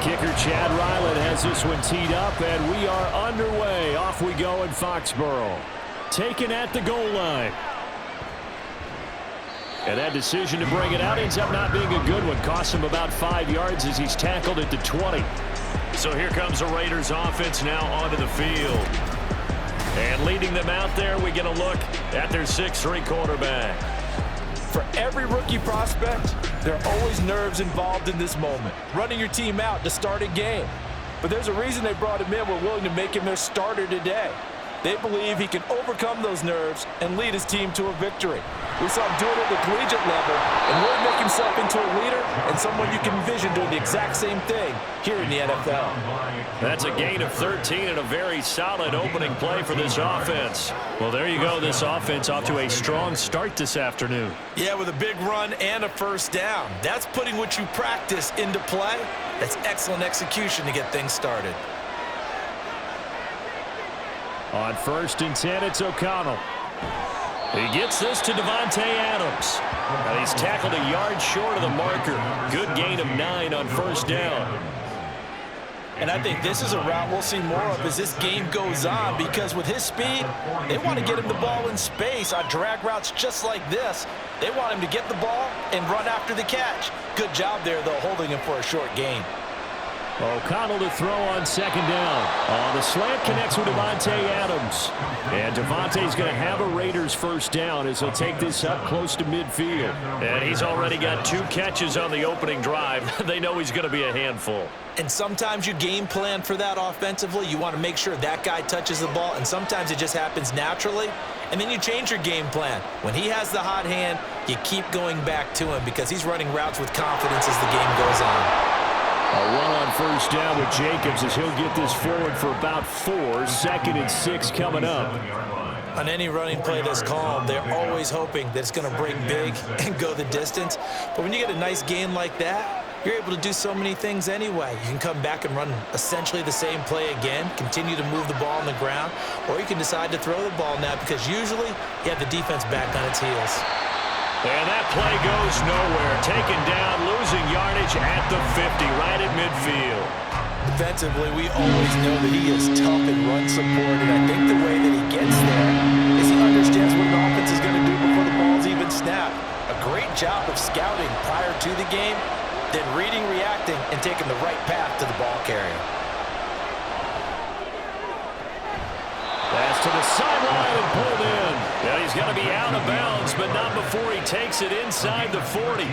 kicker Chad Ryland has this one teed up, and we are underway. Off we go in Foxborough. Taken at the goal line. And that decision to bring it out ends up not being a good one. Costs him about 5 yards as he's tackled at the 20. So here comes the Raiders offense now onto the field. And leading them out there, we get a look at their 6'3" quarterback. For every rookie prospect, there are always nerves involved in this moment. Running your team out to start a game. But there's a reason they brought him in. We're willing to make him their starter today. They believe he can overcome those nerves and lead his team to a victory. We saw him do it at the collegiate level and really make himself into a leader and someone you can envision doing the exact same thing here in the NFL. That's a gain of 13 and a very solid opening play for this offense. Well, there you go. This offense off to a strong start this afternoon. Yeah, with a big run and a first down. That's putting what you practice into play. That's excellent execution to get things started. On 1st and 10, it's O'Connell. He gets this to Davante Adams. And he's tackled a yard short of the marker. Good gain of 9 on first down. And I think this is a route we'll see more of as this game goes on, because with his speed, they want to get him the ball in space on drag routes just like this. They want him to get the ball and run after the catch. Good job there, though, holding him for a short gain. O'Connell to throw on 2nd down. The slant connects with Davante Adams. And Davante's going to have a Raiders first down as he'll take this up close to midfield. And he's already got 2 catches on the opening drive. They know he's going to be a handful. And sometimes you game plan for that offensively. You want to make sure that guy touches the ball, and sometimes it just happens naturally. And then you change your game plan. When he has the hot hand, you keep going back to him because he's running routes with confidence as the game goes on. A run on first down with Jacobs as he'll get this forward for about 4. 2nd and 6 coming up. On any running play that's called, they're always hoping that it's going to break big and go the distance. But when you get a nice gain like that, you're able to do so many things anyway. You can come back and run essentially the same play again, continue to move the ball on the ground, or you can decide to throw the ball now because usually you have the defense back on its heels. And that play goes nowhere. Taken down, losing yardage at the 50, right at midfield. Defensively, we always know that he is tough and run support, and I think the way that he gets there is he understands what an offense is going to do before the ball's even snapped. A great job of scouting prior to the game, then reading, reacting, and taking the right path to the ball carrier. Pass to the sideline and pulled in. Yeah, he's got to be out of bounds, but not before he takes it inside the 40.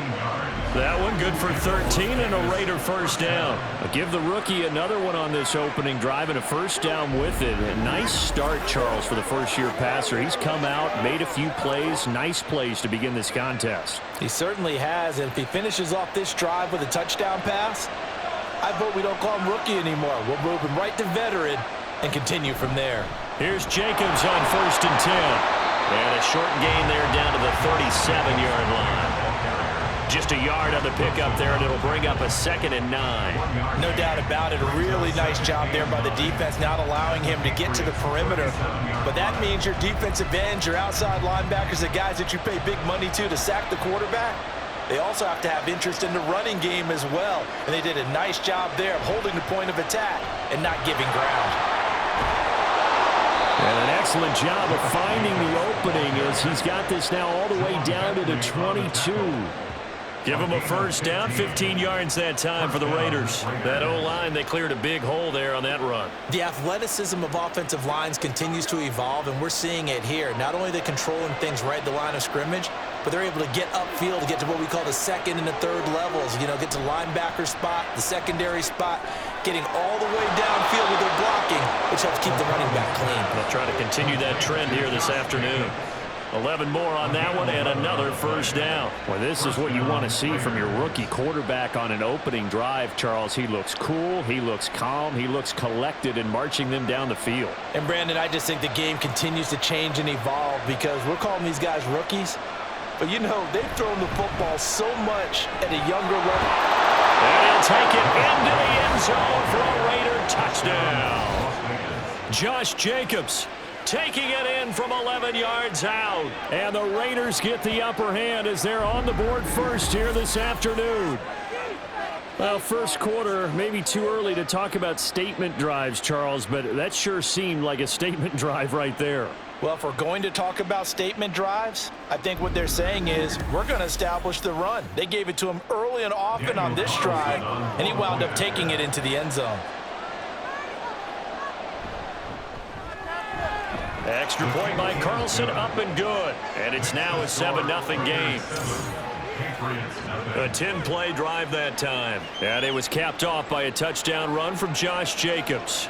That one good for 13 and a Raider first down. Give the rookie another one on this opening drive and a first down with it. A nice start, Charles, for the first-year passer. He's come out, made a few plays, nice plays to begin this contest. He certainly has, and if he finishes off this drive with a touchdown pass, I vote we don't call him rookie anymore. We'll move him right to veteran and continue from there. Here's Jacobs on 1st and 10. And a short gain there down to the 37-yard line. Just a yard on the pickup there, and it'll bring up a 2nd and 9. No doubt about it. A really nice job there by the defense, not allowing him to get to the perimeter. But that means your defensive ends, your outside linebackers, the guys that you pay big money to sack the quarterback, they also have to have interest in the running game as well. And they did a nice job there of holding the point of attack and not giving ground. And an excellent job of finding the opening as he's got this now all the way down to the 22. Give him a first down, 15 yards that time for the Raiders. That O-line, they cleared a big hole there on that run. The athleticism of offensive lines continues to evolve, and we're seeing it here. Not only are they controlling things right at the line of scrimmage, but they're able to get upfield to get to what we call the 2nd and the 3rd levels. You know, get to linebacker spot, the secondary spot, getting all the way downfield with their blocking, which helps keep the running back clean. They'll try to continue that trend here this afternoon. 11 more on that one and another first down. Well, this is what you want to see from your rookie quarterback on an opening drive, Charles. He looks cool, he looks calm, he looks collected in marching them down the field. And, Brandon, I just think the game continues to change and evolve because we're calling these guys rookies. But, you know, they've thrown the football so much at a younger level. And he'll take it into the end zone for a Raider touchdown. Josh Jacobs taking it in from 11 yards out. And the Raiders get the upper hand as they're on the board first here this afternoon. Well, first quarter, maybe too early to talk about statement drives, Charles, but that sure seemed like a statement drive right there. Well, if we're going to talk about statement drives, I think what they're saying is we're going to establish the run. They gave it to him early and often on this drive, and he wound up taking it into the end zone. Extra point by Carlson, up and good. And it's now a 7-0 game. A 10-play drive that time. And it was capped off by a touchdown run from Josh Jacobs.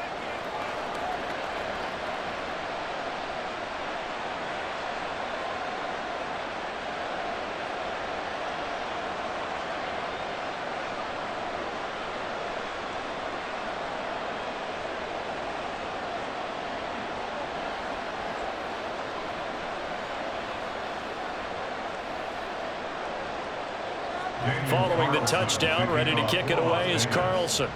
Following the touchdown, ready to kick it away is Carlson.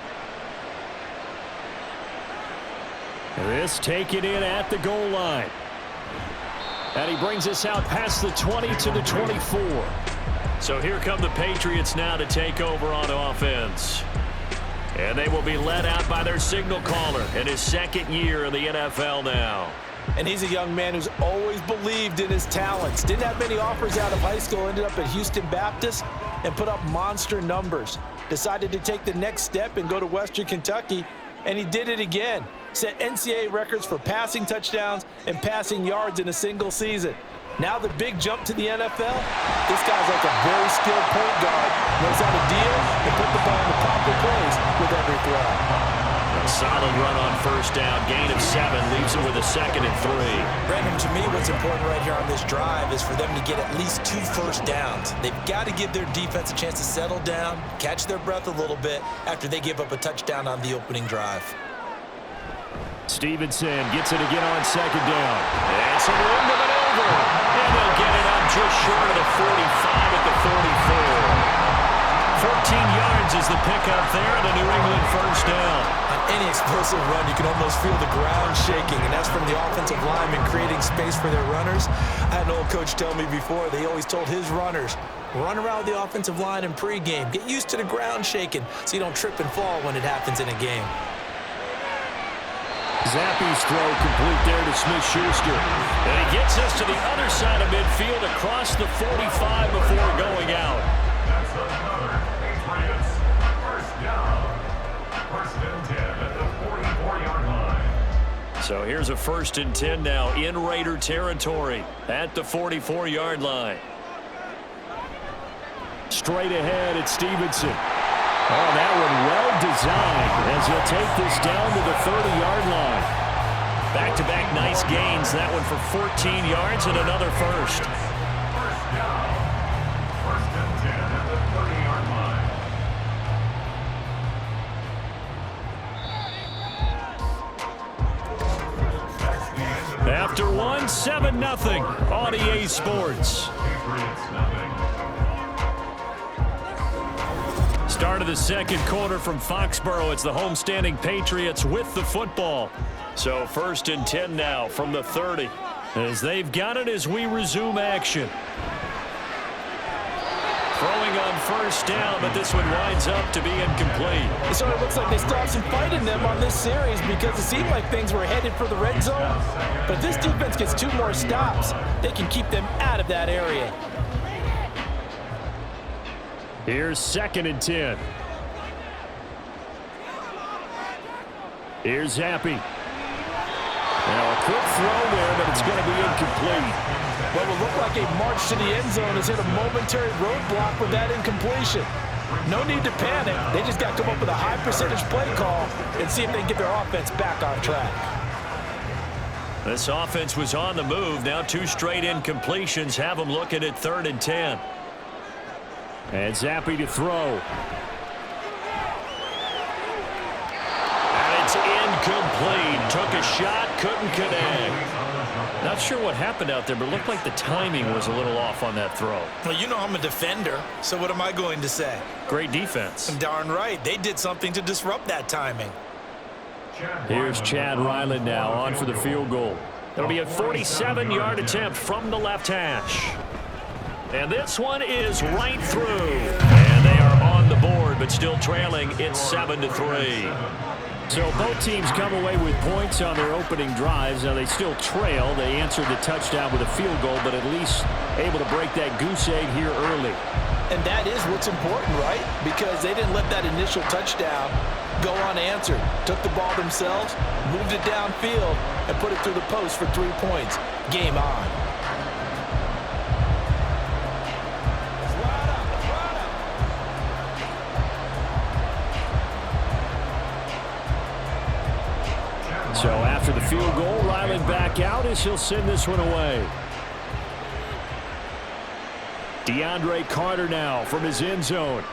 This taken in at the goal line. And he brings us out past the 20 to the 24. So here come the Patriots now to take over on offense. And they will be led out by their signal caller in his second year in the NFL now. And he's a young man who's always believed in his talents. Didn't have many offers out of high school, ended up at Houston Baptist and put up monster numbers. Decided to take the next step and go to Western Kentucky, and he did it again. Set NCAA records for passing touchdowns and passing yards in a single season. Now the big jump to the NFL. This guy's like a very skilled point guard. Knows how to deal and put the ball in the proper place with every throw. A solid run on first down. Gain of 7 leaves him with a 2nd and 3. Brandon, to me, what's important right here on this drive is for them to get at least 2 first downs. They've got to give their defense a chance to settle down, catch their breath a little bit after they give up a touchdown on the opening drive. Stevenson gets it again on 2nd down. And some room to maneuver. And they'll get it up just short of the 45 at the 44. 14 yards is the pickup there, the New England first down. On any explosive run, you can almost feel the ground shaking, and that's from the offensive linemen creating space for their runners. I had an old coach tell me before, they always told his runners, run around the offensive line in pregame. Get used to the ground shaking so you don't trip and fall when it happens in a game. Zappe's throw complete there to Smith-Schuster. And he gets us to the other side of midfield across the 45 before going out. That's another Patriots first down. First and 10 at the 44-yard line. So here's a 1st and 10 now in Raider territory at the 44-yard line. Straight ahead at Stevenson. Oh, that one well designed as he'll take this down to the 30-yard line. Back-to-back nice gains. That one for 14 yards and another first. First down. First and 10 at the 30-yard line. After one, 7-0 on EA Sports. Patriots nothing. Start of the second quarter from Foxborough. It's the homestanding Patriots with the football. So 1st and 10 now from the 30 as they've got it as we resume action. Throwing on first down, but this one winds up to be incomplete. It sort of looks like they still have some fight in them on this series because it seemed like things were headed for the red zone. But if this defense gets 2 more stops, they can keep them out of that area. Here's 2nd and 10. Here's Zappe. Now a quick throw there, but it's going to be incomplete. What will look like a march to the end zone has hit a momentary roadblock with that incompletion. No need to panic. They just got to come up with a high percentage play call and see if they can get their offense back on track. This offense was on the move. Now 2 straight incompletions have them looking at 3rd and 10. And Zappe to throw. And it's incomplete. Took a shot, couldn't connect. Not sure what happened out there, but it looked like the timing was a little off on that throw. Well, you know I'm a defender, so what am I going to say? Great defense. Darn right. They did something to disrupt that timing. Here's Chad Ryland now on for the field goal. It'll be a 47-yard attempt from the left hash. And this one is right through. And they are on the board third, but still trailing. It's 7-3. So both teams come away with points on their opening drives. Now they still trail. They answered the touchdown with a field goal, but at least able to break that goose egg here early. And that is what's important, right? Because they didn't let that initial touchdown go unanswered. Took the ball themselves, moved it downfield, and put it through the post for 3 points. Game on. So after the field goal, Riley back out as he'll send this one away. DeAndre Carter now from his end zone.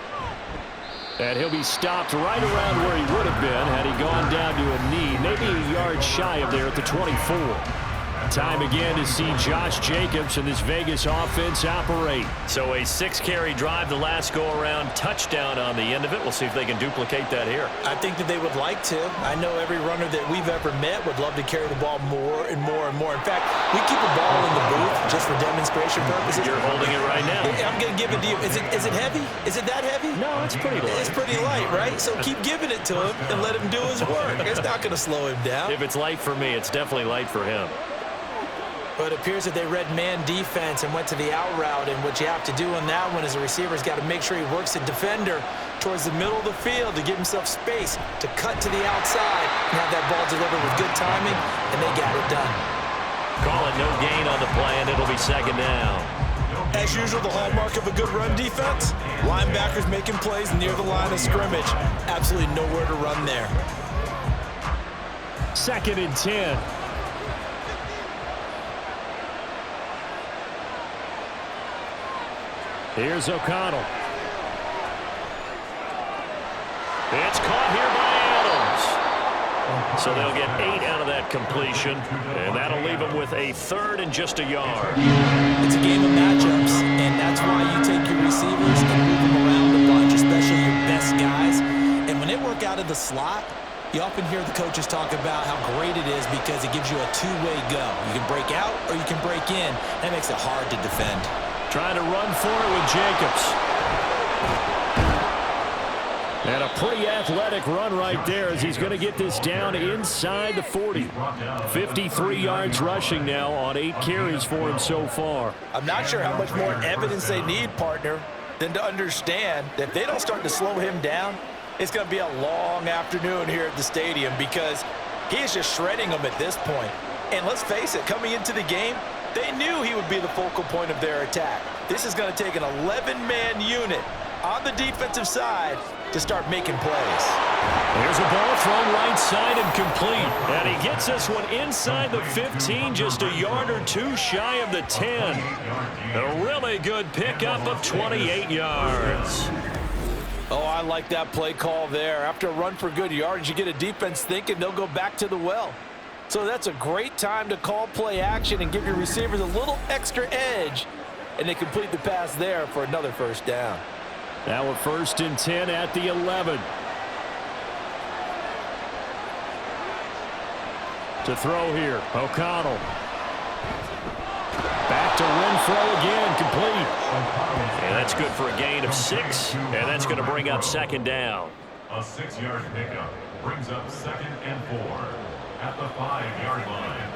And he'll be stopped right around where he would have been had he gone down to a knee, maybe a yard shy of there at the 24. Time again to see Josh Jacobs and this Vegas offense operate. So a 6-carry drive the last go-around, touchdown on the end of it. We'll see if they can duplicate that here. I think that they would like to. I know every runner that we've ever met would love to carry the ball more and more and more. In fact, we keep a ball in the booth just for demonstration purposes. You're holding it right now. I'm going to give it to you. Is it heavy? Is it that heavy? No, it's pretty light. It's pretty light, right? So keep giving it to him and let him do his work. It's not going to slow him down. If it's light for me, it's definitely light for him. But it appears that they read man defense and went to the out route, and what you have to do on that one is the receiver's got to make sure he works the defender towards the middle of the field to give himself space to cut to the outside and have that ball delivered with good timing, and they got it done. Call it no gain on the play, and it'll be second down. As usual, the hallmark of a good run defense, linebackers making plays near the line of scrimmage. Absolutely nowhere to run there. 2nd and 10. Here's O'Connell. It's caught here by Adams. So they'll get 8 out of that completion, and that'll leave them with a 3rd and just a yard. It's a game of matchups, and that's why you take your receivers and move them around a bunch, especially your best guys. And when they work out of the slot, you often hear the coaches talk about how great it is because it gives you a two-way go. You can break out or you can break in. That makes it hard to defend. Trying to run for it with Jacobs. And a pretty athletic run right there as he's going to get this down inside the 40. 53 yards rushing now on 8 carries for him so far. I'm not sure how much more evidence they need, partner, than to understand that if they don't start to slow him down, it's going to be a long afternoon here at the stadium because he is just shredding them at this point. And let's face it, coming into the game, they knew he would be the focal point of their attack. This is going to take an 11-man unit on the defensive side to start making plays. Here's a ball thrown right side and complete. And he gets this one inside the 15, just a yard or 2 shy of the 10. A really good pickup of 28 yards. Oh, I like that play call there. After a run for good yards, you get a defense thinking they'll go back to the well. So that's a great time to call play action and give your receivers a little extra edge. And they complete the pass there for another first down. Now a 1st and 10 at the 11. To throw here, O'Connell. Back to Renfro again, complete. And that's good for a gain of 6, and that's going to bring up 2nd down. A 6-yard pickup brings up 2nd and 4 at the 5-yard line.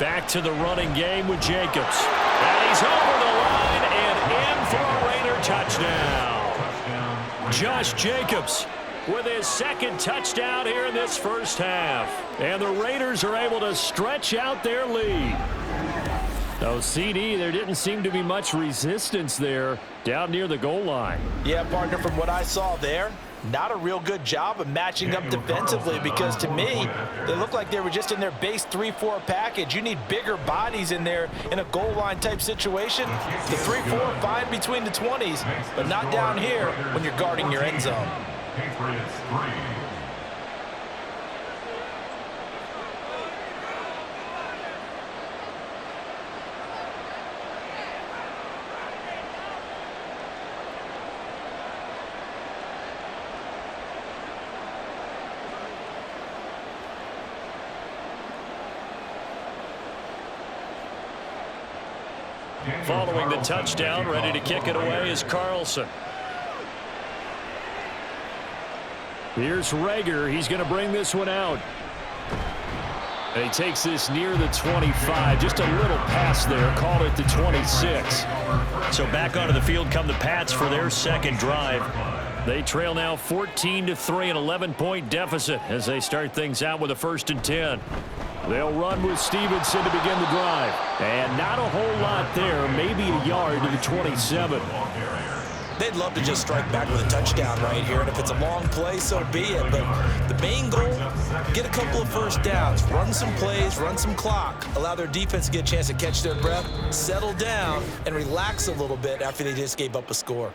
Back to the running game with Jacobs. And he's over the line and in for a Raider touchdown. Josh Jacobs with his 2nd touchdown here in this first half. And the Raiders are able to stretch out their lead. So, CD, there didn't seem to be much resistance there down near the goal line. Yeah, partner, from what I saw there, not a real good job of matching up defensively because to me, they look like they were just in their base 3-4 package. You need bigger bodies in there in a goal line type situation. The 3-4 fine between the 20s, but not down here when you're guarding your end zone. Patriots 3. Following the touchdown, ready to kick it away is Carlson. Here's Rager. He's going to bring this one out. And he takes this near the 25. Just a little pass there. Called it the 26. So back onto the field come the Pats for their second drive. They trail now 14-3, an 11-point deficit as they start things out with a 1st and 10. They'll run with Stevenson to begin the drive. And not a whole lot there, maybe a yard to the 27. They'd love to just strike back with a touchdown right here, and if it's a long play, so be it. But the main goal, get a couple of first downs, run some plays, run some clock, allow their defense to get a chance to catch their breath, settle down, and relax a little bit after they just gave up a score.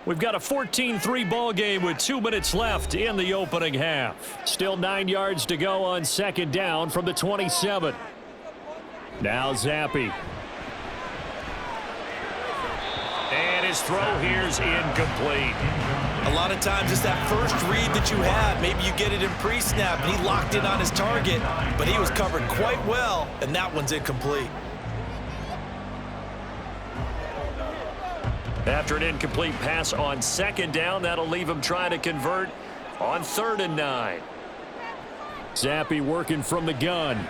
We've got a 14-3 ball game with 2 minutes left in the opening half. Still 9 yards to go on 2nd down from the 27. Now Zappi. And his throw here's incomplete. A lot of times it's that first read that you have. Maybe you get it in pre-snap, and he locked in on his target, but he was covered quite well, and that one's incomplete. After an incomplete pass on 2nd down, that'll leave him trying to convert on 3rd and 9. Zappi working from the gun.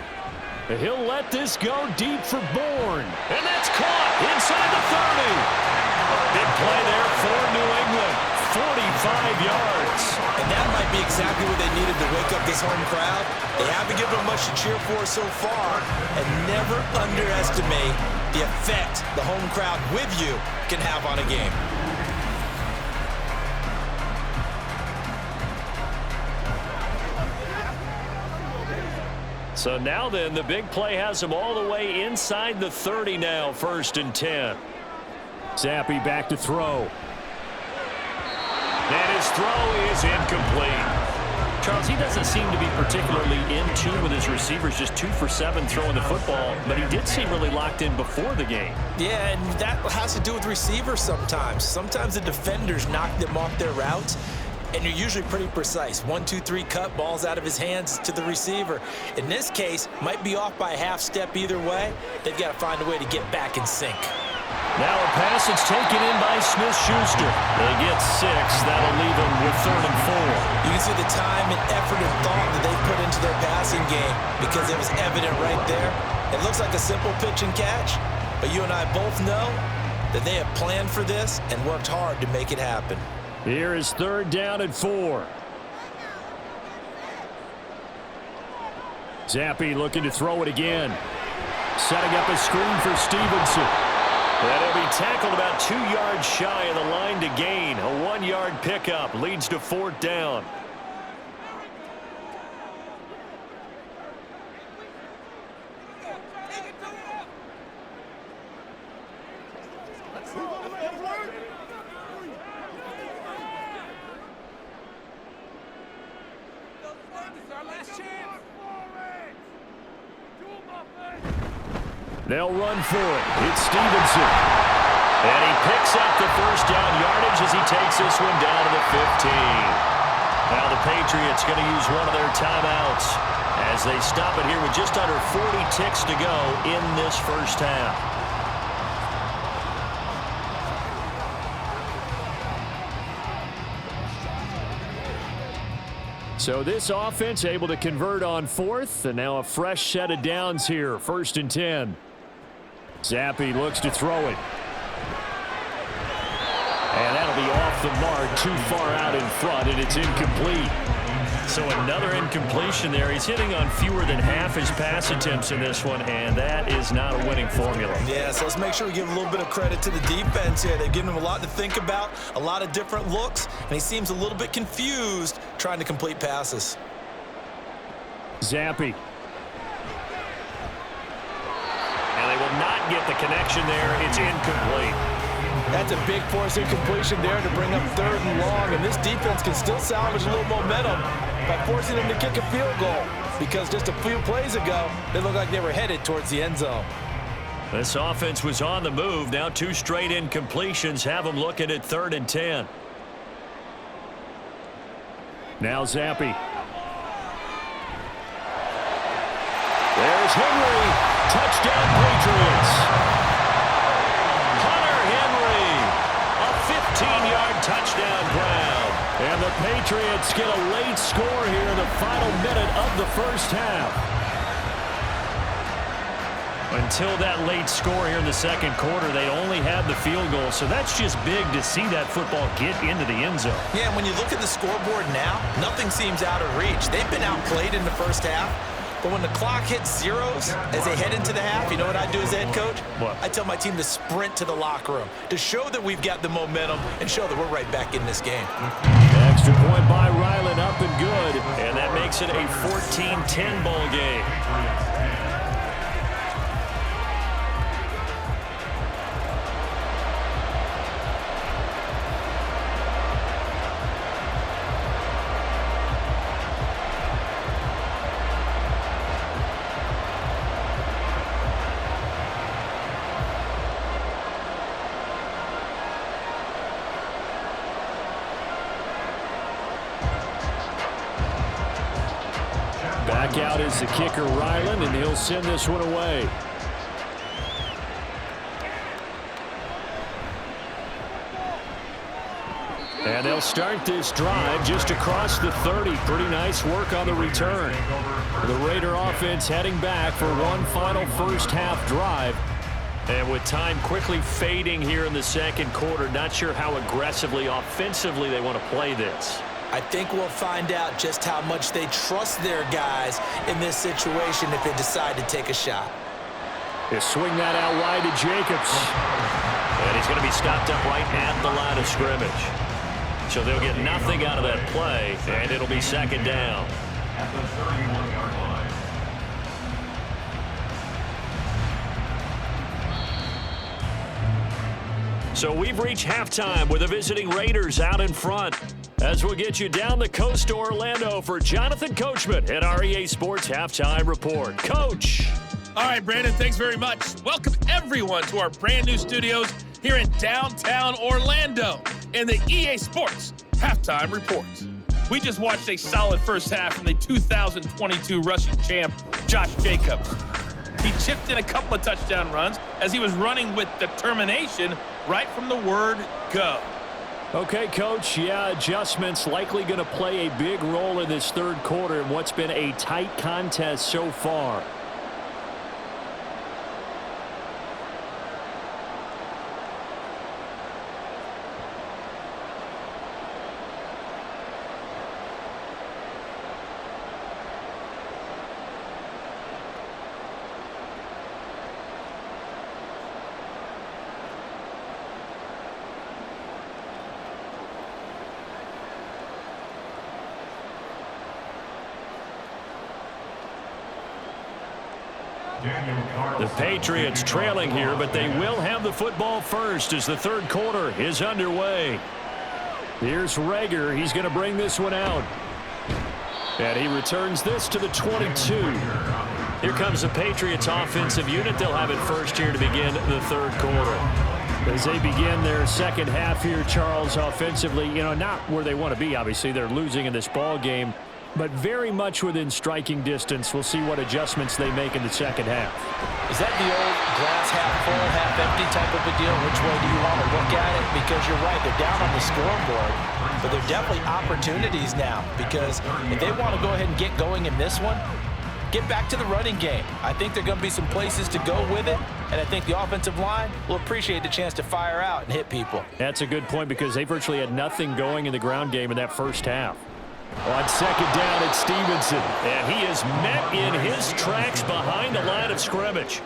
He'll let this go deep for Bourne. And that's caught inside the 30. A big play there for New England. 45 yards. And that might be exactly what they needed to wake up this home crowd. They haven't given them much to cheer for so far. And never underestimate the effect the home crowd with you can have on a game. So now then, the big play has him all the way inside the 30 now, 1st and 10. Zappi back to throw. And his throw is incomplete. Charles, he doesn't seem to be particularly in tune with his receivers, just 2 for 7 throwing the football, but he did seem really locked in before the game. Yeah, and that has to do with receivers sometimes. Sometimes the defenders knock them off their routes, and you're usually pretty precise. 1, 2, 3 cut, balls out of his hands to the receiver. In this case, might be off by a half step either way. They've got to find a way to get back in sync. Now a pass that's taken in by Smith-Schuster. They get 6. That'll leave them with 3rd and 4. You can see the time and effort and thought that they put into their passing game because it was evident right there. It looks like a simple pitch and catch, but you and I both know that they have planned for this and worked hard to make it happen. Here is 3rd down and 4. Zappi looking to throw it again. Setting up a screen for Stevenson. And he'll be tackled about 2 yards shy of the line to gain. A 1-yard pickup leads to 4th down. They'll run for it. It's Stevenson. And he picks up the 1st down yardage as he takes this one down to the 15. Now the Patriots going to use one of their timeouts as they stop it here with just under 40 ticks to go in this 1st half. So this offense able to convert on 4th, and now a fresh set of downs here, 1st and 10. Zappi looks to throw it. And that'll be off the mark, too far out in front, and it's incomplete. So another incompletion there. He's hitting on fewer than half his pass attempts in this one, and that is not a winning formula. Yeah, so let's make sure we give a little bit of credit to the defense here. They've given him a lot to think about, a lot of different looks, and he seems a little bit confused trying to complete passes. Zappi. And they will not get the connection there. It's incomplete. That's a big force incompletion there to bring up 3rd and long, and this defense can still salvage a little momentum by forcing them to kick a field goal, because just a few plays ago, they looked like they were headed towards the end zone. This offense was on the move. Now 2 straight incompletions have them looking at 3rd and 10. Now Zappi. There's Henry. Touchdown Patriots. And the Patriots get a late score here in the final minute of the first half. Until that late score here in the second quarter, they only had the field goal. So that's just big to see that football get into the end zone. Yeah, and when you look at the scoreboard now, nothing seems out of reach. They've been outplayed in the first half. But when the clock hits zeros as they head into the half, you know what I do as a head coach? What? I tell my team to sprint to the locker room to show that we've got the momentum and show that we're right back in this game. Extra point by Ryland, up and good. And that makes it a 14-10 ball game. Back out is the kicker, Ryland, and he'll send this one away. And they'll start this drive just across the 30. Pretty nice work on the return. The Raider offense heading back for one final first half drive. And with time quickly fading here in the second quarter, not sure how aggressively, offensively they want to play this. I think we'll find out just how much they trust their guys in this situation if they decide to take a shot. They swing that out wide to Jacobs. And he's going to be stopped up right at the line of scrimmage. So they'll get nothing out of that play, and it'll be second down. At the 31-yard line. So we've reached halftime with the visiting Raiders out in front. As we'll get you down the coast to Orlando for Jonathan Coachman at our EA Sports Halftime Report. Coach. All right, Brandon, thanks very much. Welcome, everyone, to our brand new studios here in downtown Orlando in the EA Sports Halftime Report. We just watched a solid first half from the 2022 rushing champ, Josh Jacobs. He chipped in a couple of touchdown runs as he was running with determination right from the word go. Okay, Coach, yeah, adjustments likely going to play a big role in this third quarter in what's been a tight contest so far. The Patriots trailing here, but they will have the football first as the third quarter is underway. Here's Rager. He's going to bring this one out. And he returns this to the 22. Here comes the Patriots offensive unit. They'll have it first here to begin the third quarter. As they begin their second half here, Charles, offensively, not where they want to be, obviously. They're losing in this ball game, but very much within striking distance. We'll see what adjustments they make in the second half. Is that the old glass half full, half empty type of a deal? Which way do you want to look at it? Because you're right, they're down on the scoreboard, but they're definitely opportunities now, because if they want to go ahead and get going in this one, get back to the running game. I think there are going to be some places to go with it, and I think the offensive line will appreciate the chance to fire out and hit people. That's a good point, because they virtually had nothing going in the ground game in that first half. On second down, it's Stevenson, and he is met in his tracks behind the line of scrimmage.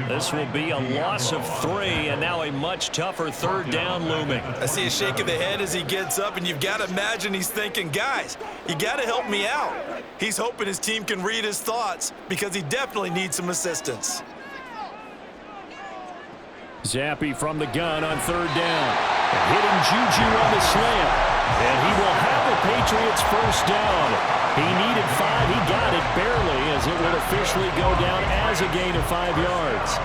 This will be a loss of 3, and now a much tougher third down looming. I see a shake of the head as he gets up, and you've got to imagine he's thinking, guys, you got to help me out. He's hoping his team can read his thoughts because he definitely needs some assistance. Zappi from the gun on third down. Hitting Juju on the slant. And he will have the Patriots first down. He needed 5. He got it barely, as it will officially go down as a gain of 5 yards.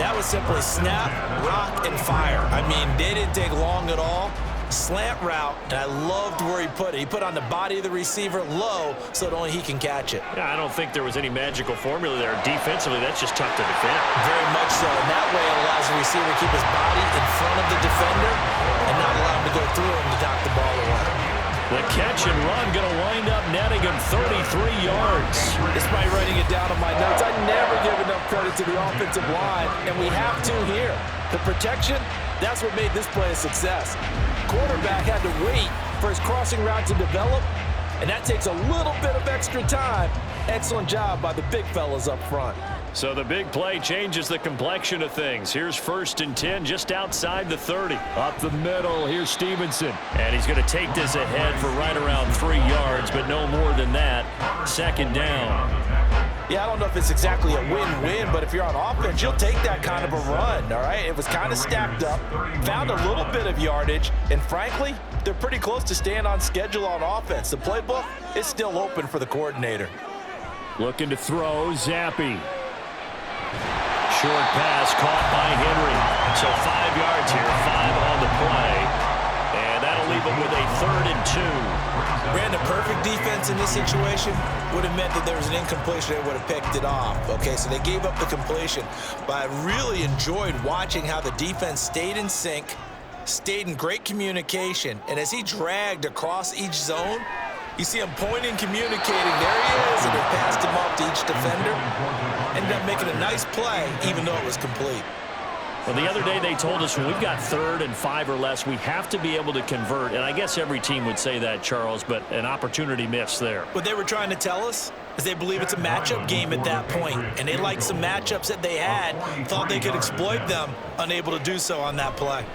That was simply snap, rock, and fire. I mean, they didn't take long at all. Slant route, and I loved where he put it. He put on the body of the receiver low so that only he can catch it. Yeah, I don't think there was any magical formula there. Defensively, that's just tough to defend. Very much so, and that way it allows the receiver to keep his body in front of the defender and not allow him to go through him to knock the ball away. The catch and run going to wind up netting him 33 yards. Despite writing it down on my notes, I never give enough credit to the offensive line, and we have to here. The protection, that's what made this play a success. Quarterback had to wait for his crossing route to develop, and that takes a little bit of extra time. Excellent job by the big fellas up front. So the big play changes the complexion of things. Here's 1st and 10 just outside the 30. Up the middle, here's Stevenson. And he's going to take this ahead for right around 3 yards, but no more than that. 2nd down. Yeah, I don't know if it's exactly a win-win, but if you're on offense, you'll take that kind of a run, all right? It was kind of stacked up, found a little bit of yardage, and frankly, they're pretty close to staying on schedule on offense. The playbook is still open for the coordinator. Looking to throw, Zappi. Short pass caught by Henry. So 5 yards here, 5 on the play. And that'll leave him with a 3rd and 2. Ran the perfect defense in this situation. Would have meant that there was an incompletion. They would have picked it off. Okay, so they gave up the completion. But I really enjoyed watching how the defense stayed in sync, stayed in great communication. And as he dragged across each zone, you see him pointing, communicating. There he is, and they passed him off to each defender. Ended up making a nice play, even though it was complete. Well, the other day they told us when we've got 3rd and 5 or less, we have to be able to convert. And I guess every team would say that, Charles, but an opportunity missed there. What they were trying to tell us is they believe it's a matchup game at that point, and they liked some matchups that they had, thought they could exploit them, unable to do so on that play.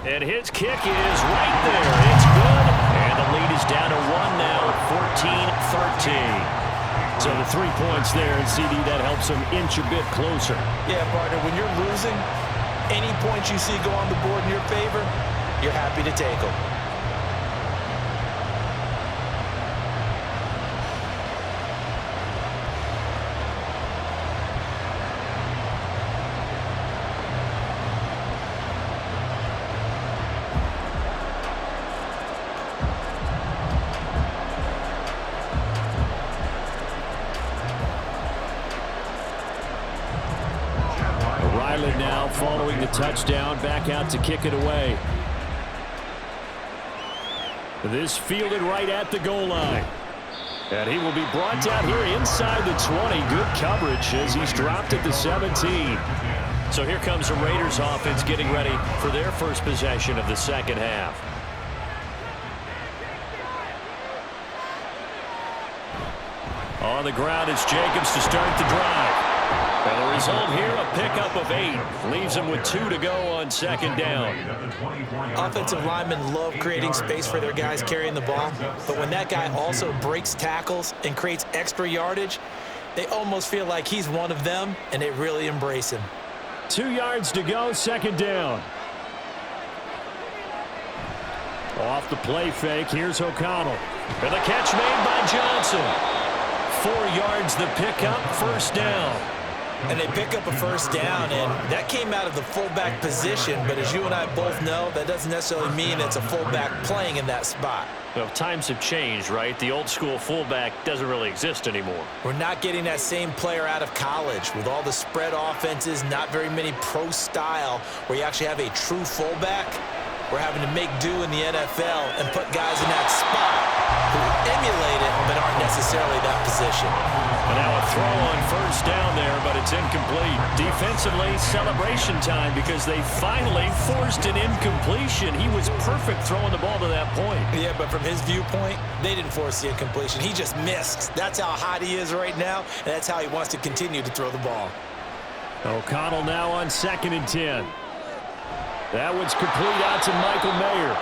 And his kick is right there. It's good. And the lead is down to 1 now at 14-13. So the 3 points there, and CD, that helps him inch a bit closer. Yeah, partner, when you're losing, any points you see go on the board in your favor, you're happy to take them. Now following the touchdown, back out to kick it away. This fielded right at the goal line. And he will be brought down here inside the 20. Good coverage as he's dropped at the 17. So here comes the Raiders offense getting ready for their first possession of the 2nd half. On the ground, it's Jacobs to start the drive. And the result here, a pickup of 8. Leaves him with 2 to go on 2nd down. Offensive linemen love creating space for their guys carrying the ball. But when that guy also breaks tackles and creates extra yardage, they almost feel like he's one of them, and they really embrace him. 2 yards to go, 2nd down. Off the play fake, here's O'Connell. And the catch made by Johnson. 4 yards the pickup, 1st down. And they pick up a 1st down, and that came out of the fullback position. But as you and I both know, that doesn't necessarily mean it's a fullback playing in that spot. Well, times have changed, right? The old school fullback doesn't really exist anymore. We're not getting that same player out of college with all the spread offenses, not very many pro style where you actually have a true fullback. We're having to make do in the NFL and put guys in that spot who emulate it but aren't necessarily that position. And now a throw on 1st down there, but it's incomplete. Defensively, celebration time because they finally forced an incompletion. He was perfect throwing the ball to that point. Yeah, but from his viewpoint, they didn't force the incompletion. He just missed. That's how hot he is right now, and that's how he wants to continue to throw the ball. O'Connell now on 2nd and 10. That one's complete out to Michael Mayer.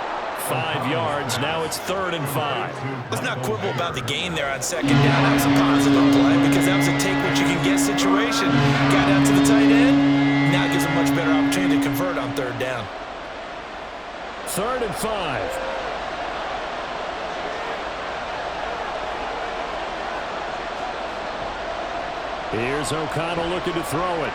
5 yards. Now it's 3rd and 5. Let's not quibble about the gain there on 2nd down. That was a positive play because that was a take-what-you-can-get situation. Got out to the tight end. Now it gives a much better opportunity to convert on 3rd down. 3rd and 5. Here's O'Connell looking to throw it.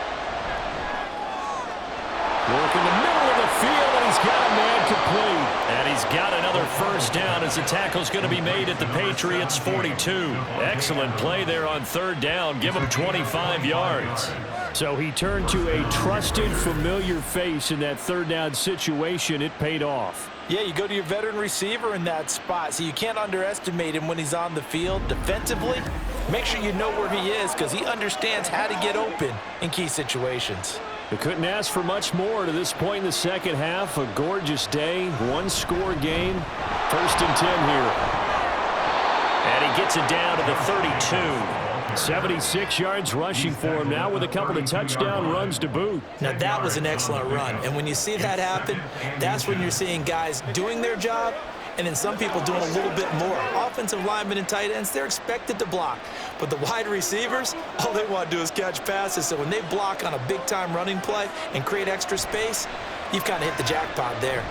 Work in the middle of the field, and he's got a man complete. And he's got another 1st down as the tackle's going to be made at the Patriots 42. Excellent play there on 3rd down. Give him 25 yards. So he turned to a trusted, familiar face in that third down situation. It paid off. Yeah, you go to your veteran receiver in that spot, so you can't underestimate him when he's on the field. Defensively, make sure you know where he is because he understands how to get open in key situations. They couldn't ask for much more to this point in the second half. A gorgeous day, one-score game. 1st and 10 here. And he gets it down to the 32. 76 yards rushing for him now with a couple of touchdown runs to boot. Now, that was an excellent run. And when you see that happen, that's when you're seeing guys doing their job and then some people doing a little bit more. Offensive linemen and tight ends, they're expected to block. But the wide receivers, all they want to do is catch passes. So when they block on a big-time running play and create extra space, you've kind of hit the jackpot there.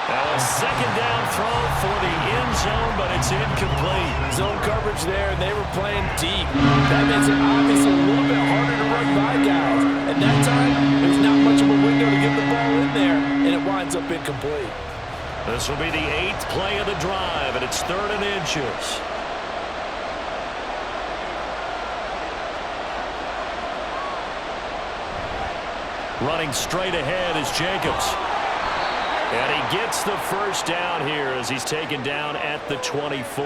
A second down throw for the end zone, but it's incomplete. Zone coverage there, and they were playing deep. That makes it obviously a little bit harder to run by guys. At that time, there's not much of a window to get the ball in there, and it winds up incomplete. This will be the 8th play of the drive, and it's 3rd and inches. Running straight ahead is Jacobs. And he gets the first down here as he's taken down at the 24.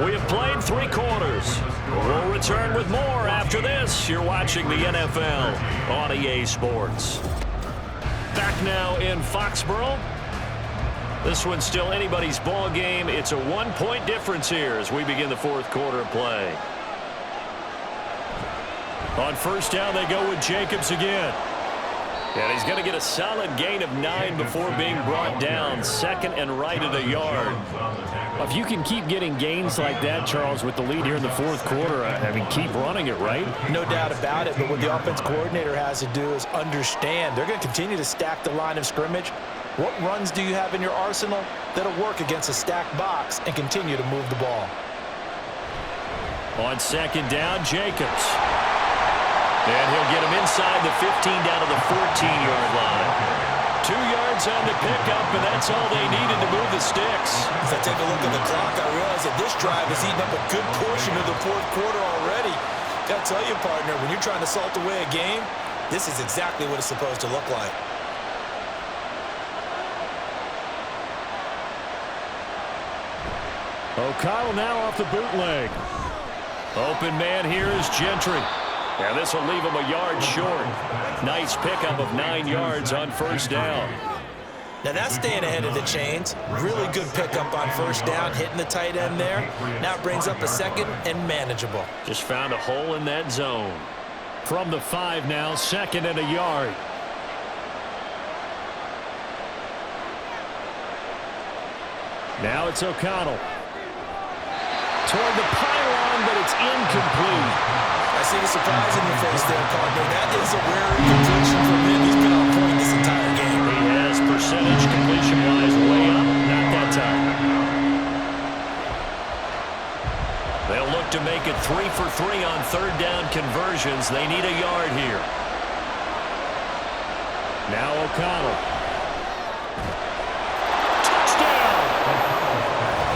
We have played 3 quarters. We'll return with more after this. You're watching the NFL on EA Sports. Back now in Foxborough. This one's still anybody's ball game. It's a 1-point difference here as we begin the 4th quarter of play. On 1st down, they go with Jacobs again. And he's going to get a solid gain of 9 before being brought down. 2nd and right at a yard. If you can keep getting gains like that, Charles, with the lead here in the 4th quarter, I mean, keep running it, right? No doubt about it, but what the offense coordinator has to do is understand. They're going to continue to stack the line of scrimmage. What runs do you have in your arsenal that'll work against a stacked box and continue to move the ball? On 2nd down, Jacobs. And he'll get him inside the 15 down to the 14-yard line. 2 yards on the pickup, and that's all they needed to move the sticks. As I take a look at the clock, I realize that this drive has eaten up a good portion of the 4th quarter already. Gotta tell you, partner, when you're trying to salt away a game, this is exactly what it's supposed to look like. O'Connell now off the bootleg. Open man here is Gentry. And this will leave him a yard short. Nice pickup of 9 yards on 1st down. Now that's staying ahead of the chains. Really good pickup on 1st down, hitting the tight end there. Now it brings up a 2nd and manageable. Just found a hole in that zone. From the 5 now, 2nd and a yard. Now it's O'Connell. Toward the pylon, but it's incomplete. I see the surprise in your face there, partner. That is a rare completion from him. He's been on point this entire game. He has percentage completion-wise way up. Not that time. They'll look to make it 3 for 3 on 3rd down conversions. They need a yard here. Now O'Connell. Touchdown!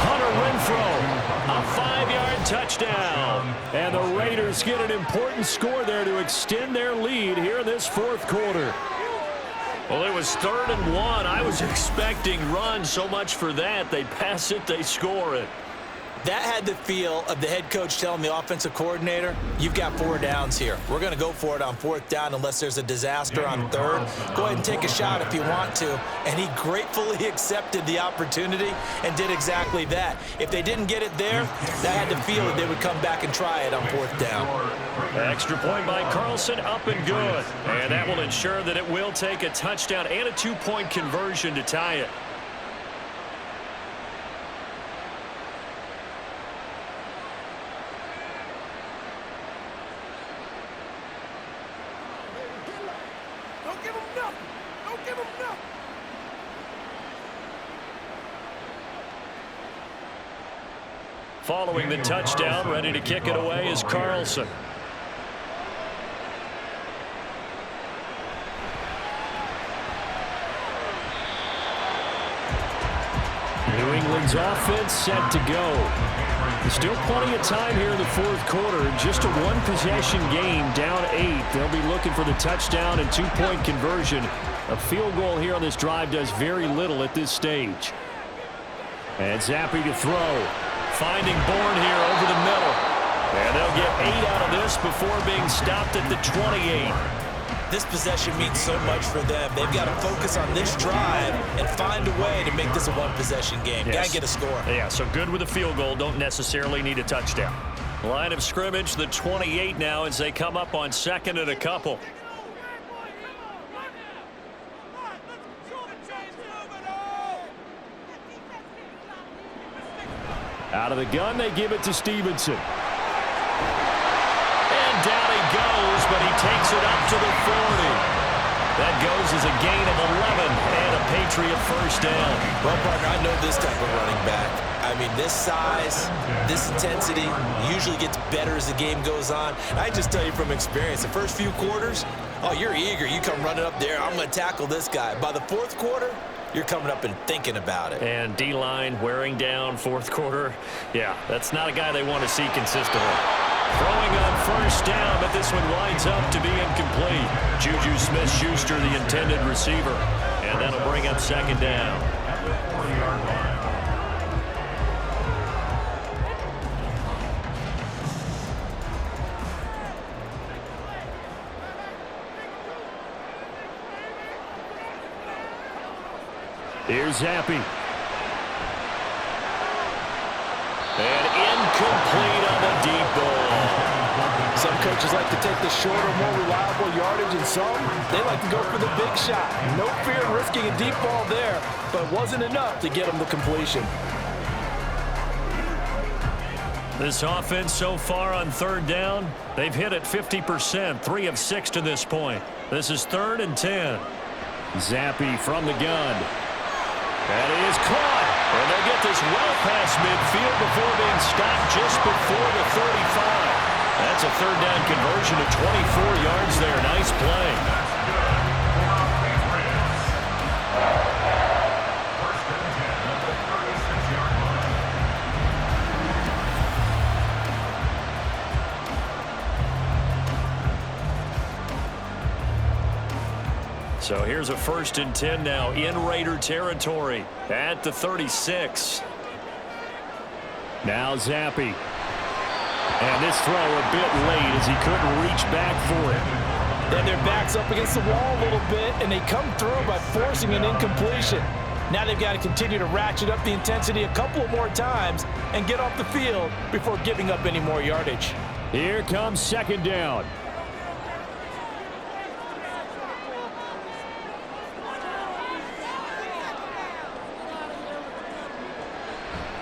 Hunter Renfrow. A 5-yard touchdown. And the Raiders get an important score there to extend their lead here in this 4th quarter. Well, it was 3rd and 1. I was expecting run, so much for that. They pass it, they score it. That had the feel of the head coach telling the offensive coordinator, you've got 4 downs here. We're going to go for it on 4th down unless there's a disaster on 3rd. Go ahead and take a shot if you want to. And he gratefully accepted the opportunity and did exactly that. If they didn't get it there, that had the feel that they would come back and try it on 4th down. Extra point by Carlson, up and good. And that will ensure that it will take a touchdown and a 2-point conversion to tie it. Following the touchdown, ready to kick it away is Carlson. New England's offense set to go. There's still plenty of time here in the fourth quarter. Just a one-possession game, down 8. They'll be looking for the touchdown and two-point conversion. A field goal here on this drive does very little at this stage. And Zappi to throw. Finding Bourne here over the middle. And they'll get 8 out of this before being stopped at the 28. This possession means so much for them. They've got to focus on this drive and find a way to make this a one-possession game. Yes. Got to get a score. Yeah, so good with a field goal. Don't necessarily need a touchdown. Line of scrimmage, the 28 now as they come up on second and a couple. Out of the gun, they give it to Stevenson. And down he goes, but he takes it up to the 40. That goes as a gain of 11 and a Patriot first down. Well, partner, I know this type of running back. I mean, this size, this intensity usually gets better as the game goes on. I just tell you from experience, the first few quarters, oh, you're eager. You come running up there, I'm going to tackle this guy. By the fourth quarter, you're coming up and thinking about it. And D-line wearing down fourth quarter. Yeah, that's not a guy they want to see consistently. Throwing on first down, but this one winds up to be incomplete. Juju Smith-Schuster, the intended receiver. And that'll bring up second down. Here's Zappi. And incomplete on the deep ball. Some coaches like to take the shorter, more reliable yardage, and some, they like to go for the big shot. No fear in risking a deep ball there, but it wasn't enough to get them the completion. This offense so far on third down, they've hit it 50%, 3 of 6 to this point. This is 3rd and 10. Zappi from the gun. That is caught. And they'll get this well past midfield before being stopped just before the 35. That's a third down conversion of 24 yards there. Nice play. First and 10 at the 36-yard line. So here's a 1st and 10 now in Raider territory at the 36. Now Zappi. And this throw a bit late as he couldn't reach back for it. Then their back's up against the wall a little bit, and they come through by forcing an incompletion. Now they've got to continue to ratchet up the intensity a couple more times and get off the field before giving up any more yardage. Here comes second down.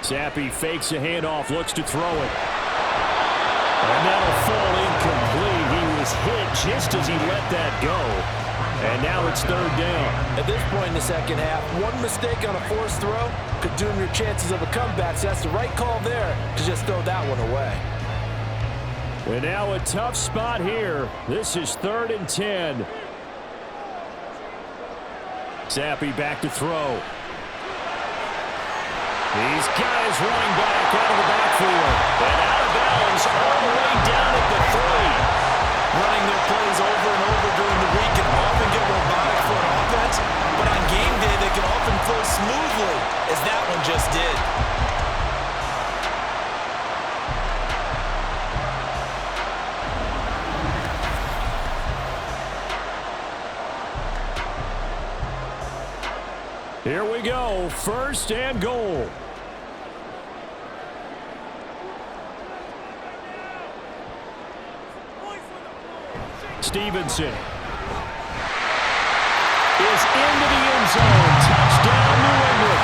Zappi fakes a handoff, looks to throw it. And that'll fall incomplete. He was hit just as he let that go. And now it's third down. At this point in the second half, one mistake on a forced throw could doom your chances of a comeback. So that's the right call there to just throw that one away. And now a tough spot here. This is 3rd and 10. Zappi back to throw. These guys running back out of the backfield. And out of bounds all the way down at the 3. Running their plays over and over during the week can often get robotic for an offense, but on game day they can often flow smoothly, as that one just did. Here we go, 1st and goal. Stevenson is into the end zone. Touchdown, New England.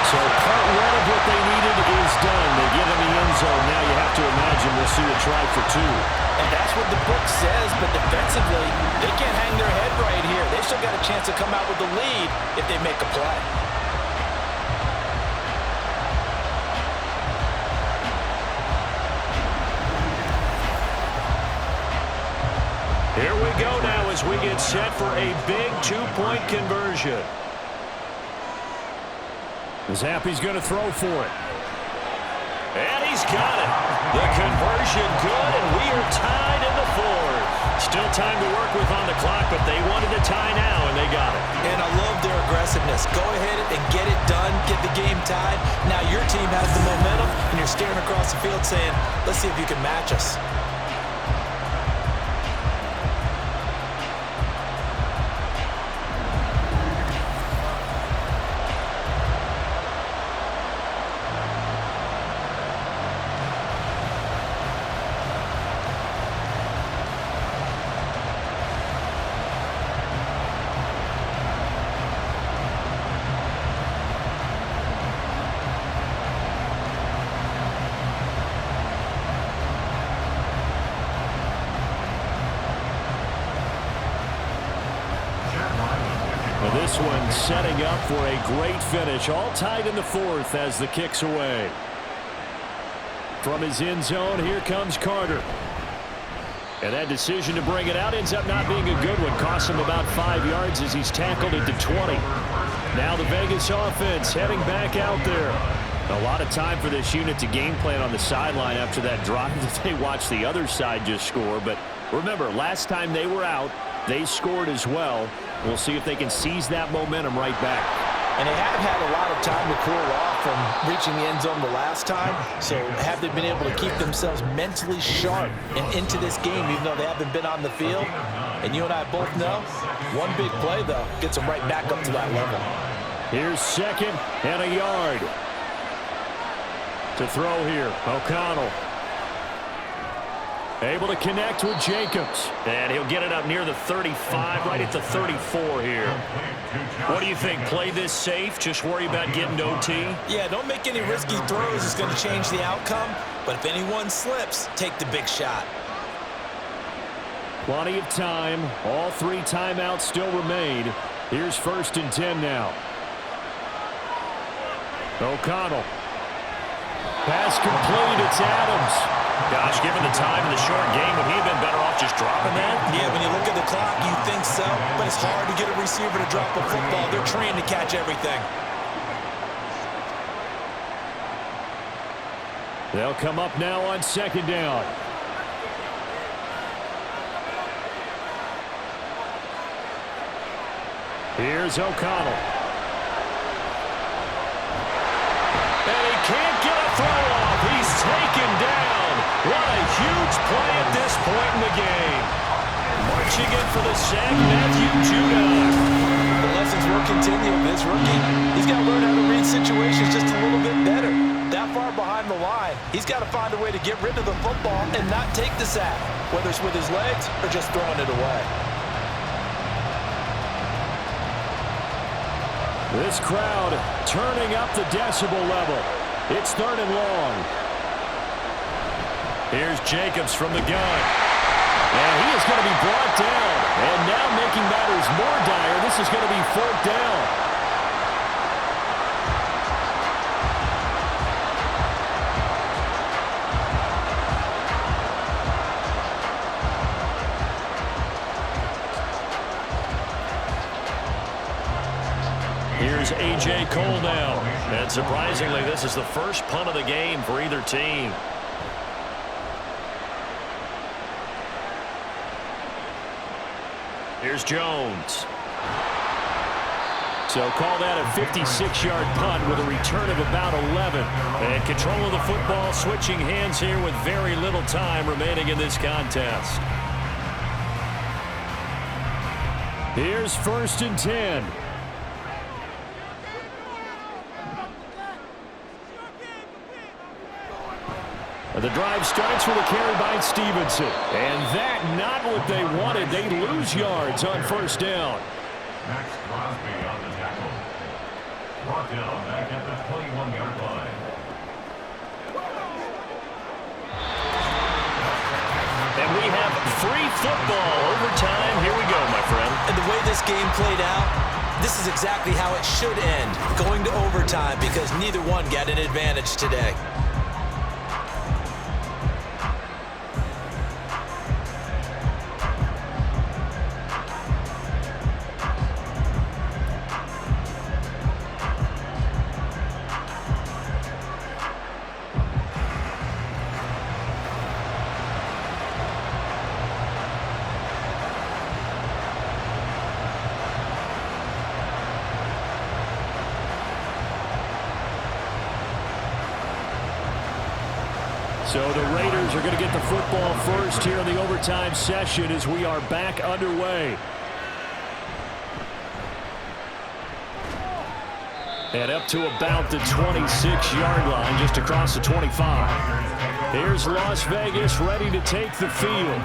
So part one of what they needed is done. They get in the end zone. Now you have to imagine we'll see a try for 2. And that's what the book says, but defensively, they can't hang their head right here. They still got a chance to come out with the lead if they make a play. Here we go now as we get set for a big 2-point conversion. Zappi's going to throw for it. And he's got it. The conversion good, and we are tied in the fourth. Still time to work with on the clock, but they wanted to tie now, and they got it. And I love their aggressiveness. Go ahead and get it done, get the game tied. Now your team has the momentum, and you're staring across the field saying, let's see if you can match us. This one setting up for a great finish. All tied in the fourth as the kick's away. From his end zone, here comes Carter. And that decision to bring it out ends up not being a good one. Costs him about 5 yards as he's tackled at the 20. Now the Vegas offense heading back out there. A lot of time for this unit to game plan on the sideline after that drive that they watched the other side just score. But remember, last time they were out, they scored as well. We'll see if they can seize that momentum right back. And they have had a lot of time to cool off from reaching the end zone the last time. So have they been able to keep themselves mentally sharp and into this game, even though they haven't been on the field? And you and I both know, one big play, though, gets them right back up to that level. Here's second and a yard. To throw here, O'Connell. Able to connect with Jacobs. And he'll get it up near the 35, right at the 34 here. What do you think? Play this safe? Just worry about getting to OT? Yeah, don't make any risky throws. It's going to change the outcome. But if anyone slips, take the big shot. Plenty of time. All 3 timeouts still remain. Here's 1st and 10 now. O'Connell. Pass complete. It's Adams. Gosh, given the time in the short game, would he have been better off just dropping that? Yeah, when you look at the clock, you think so. But it's hard to get a receiver to drop a football. They're trained to catch everything. They'll come up now on 2nd down. Here's O'Connell. And he can't get a throw off. He's taken down. What a huge play at this point in the game. Marching in for the sack, Matthew Judon. The lessons will continue. This rookie, he's got to learn how to read situations just a little bit better. That far behind the line, he's got to find a way to get rid of the football and not take the sack, whether it's with his legs or just throwing it away. This crowd turning up the decibel level. It's 3rd and long. Here's Jacobs from the gun. And he is going to be brought down. And now making matters more dire, this is going to be 4th down. Here's A.J. Cole now. And surprisingly, this is the first punt of the game for either team. Here's Jones. So call that a 56-yard punt with a return of about 11. And control of the football switching hands here with very little time remaining in this contest. Here's 1st and 10. The drive starts with a carry by Stevenson. And that not what they wanted. They lose yards on 1st down. Max Crosby on the tackle. Brought down back at the 21-yard line. And we have free football overtime. Here we go, my friend. And the way this game played out, this is exactly how it should end, going to overtime, because neither one got an advantage today. So the Raiders are going to get the football first here in the overtime session as we are back underway. And up to about the 26-yard line, just across the 25. Here's Las Vegas ready to take the field.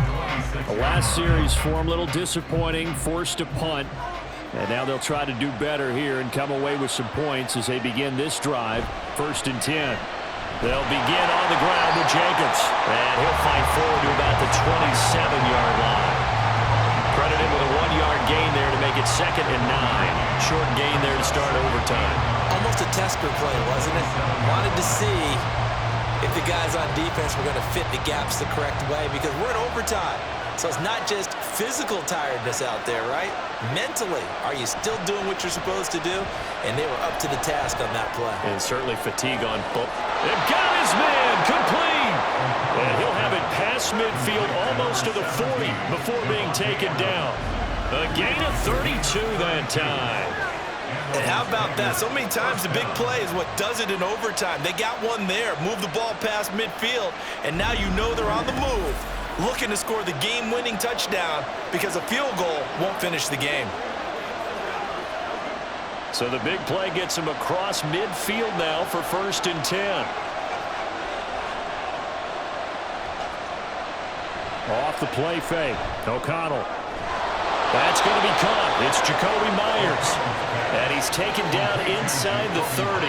The last series for them, a little disappointing, forced a punt. And now they'll try to do better here and come away with some points as they begin this drive. 1st and 10. They'll begin on the ground with Jenkins. And he'll fight forward to about the 27-yard line. Credited with a 1-yard gain there to make it 2nd and 9. Short gain there to start overtime. Almost a tester play, wasn't it? Wanted to see if the guys on defense were going to fit the gaps the correct way because we're in overtime. So it's not just physical tiredness out there, right? Mentally, are you still doing what you're supposed to do? And they were up to the task on that play. And certainly fatigue on both. They've got his man complete. And he'll have it past midfield almost to the 40 before being taken down. A gain of 32 that time. And how about that? So many times the big play is what does it in overtime. They got one there, move the ball past midfield, and now you know they're on the move, looking to score the game-winning touchdown because a field goal won't finish the game. So the big play gets him across midfield now for 1st and 10. Off the play fake. O'Connell. That's going to be caught. It's Jacoby Myers. And he's taken down inside the 30.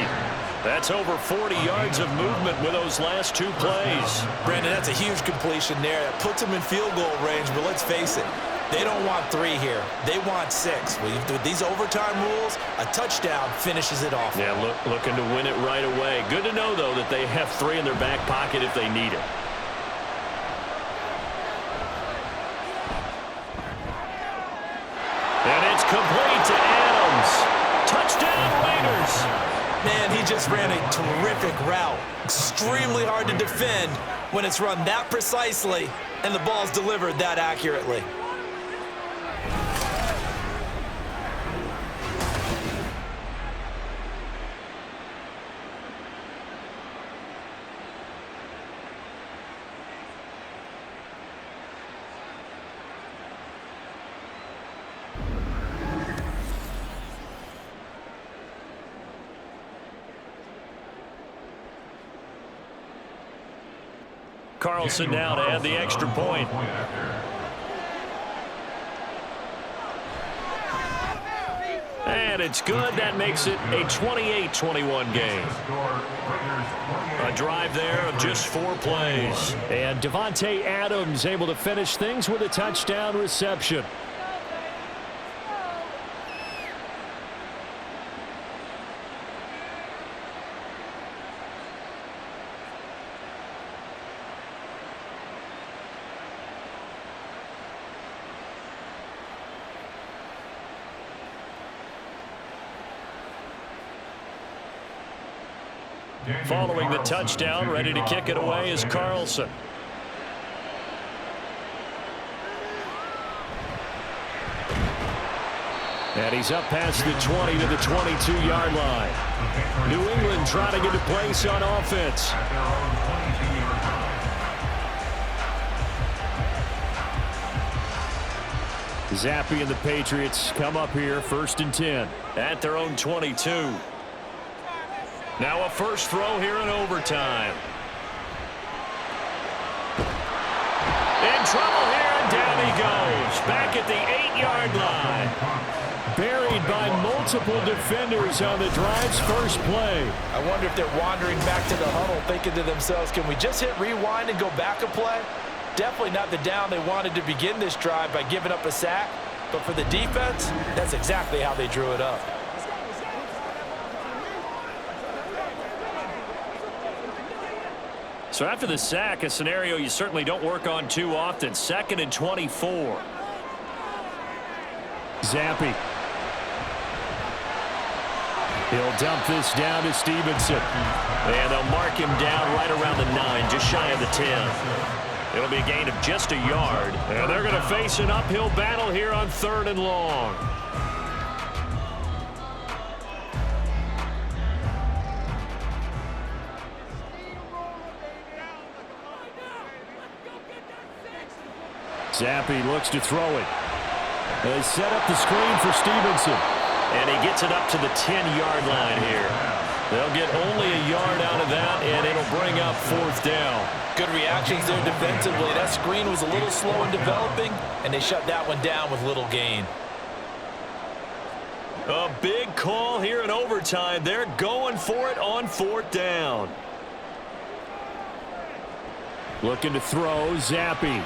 That's over 40 yards of movement with those last 2 plays. Brandon, that's a huge completion there. That puts them in field goal range, but let's face it, they don't want 3 here. They want 6. With these overtime rules, a touchdown finishes it off. Yeah, looking to win it right away. Good to know, though, that they have 3 in their back pocket if they need it. And it's complete to Adams. Touchdown, Raiders. Man, he just ran a terrific route. Extremely hard to defend when it's run that precisely and the ball's delivered that accurately. Carlson now to add the extra point. And it's good. That makes it a 28-21 game. A drive there of just 4 plays. And Devontae Adams able to finish things with a touchdown reception. Following the touchdown, ready to kick it away is Carlson. And he's up past the 20 to the 22-yard line. New England trying to get a place on offense. Zappi and the Patriots come up here, 1st and 10 at their own 22. Now a first throw here in overtime. In trouble here, and down he goes. Back at the 8-yard line. Buried by multiple defenders on the drive's first play. I wonder if they're wandering back to the huddle thinking to themselves, can we just hit rewind and go back a play? Definitely not the down they wanted to begin this drive by giving up a sack. But for the defense, that's exactly how they drew it up. So after the sack, a scenario you certainly don't work on too often. 2nd and 24. Zappi. He'll dump this down to Stevenson. And they'll mark him down right around the 9, just shy of the 10. It'll be a gain of just a yard. And they're going to face an uphill battle here on 3rd and long. Zappi looks to throw it. They set up the screen for Stevenson. And he gets it up to the 10-yard line here. They'll get only a yard out of that, and it'll bring up 4th down. Good reactions there defensively. That screen was a little slow in developing, and they shut that one down with little gain. A big call here in overtime. They're going for it on 4th down. Looking to throw, Zappi. And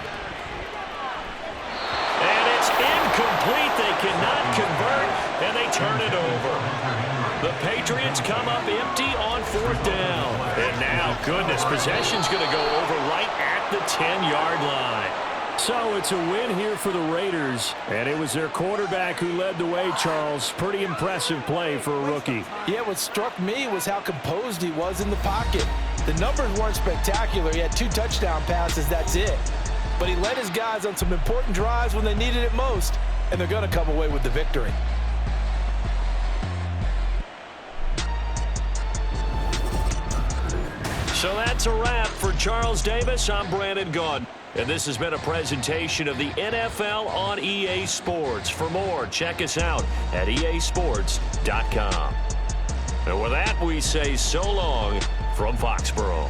it's incomplete. They cannot convert, and they turn it over. The Patriots come up empty on 4th down. And now, goodness, possession's going to go over right at the 10-yard line. So it's a win here for the Raiders, and it was their quarterback who led the way, Charles. Pretty impressive play for a rookie. Yeah, what struck me was how composed he was in the pocket. The numbers weren't spectacular. He had 2 touchdown passes, that's it. But he led his guys on some important drives when they needed it most, and they're going to come away with the victory. So that's a wrap for Charles Davis. I'm Brandon Gaudin. And this has been a presentation of the NFL on EA Sports. For more, check us out at easports.com. And with that, we say so long from Foxborough.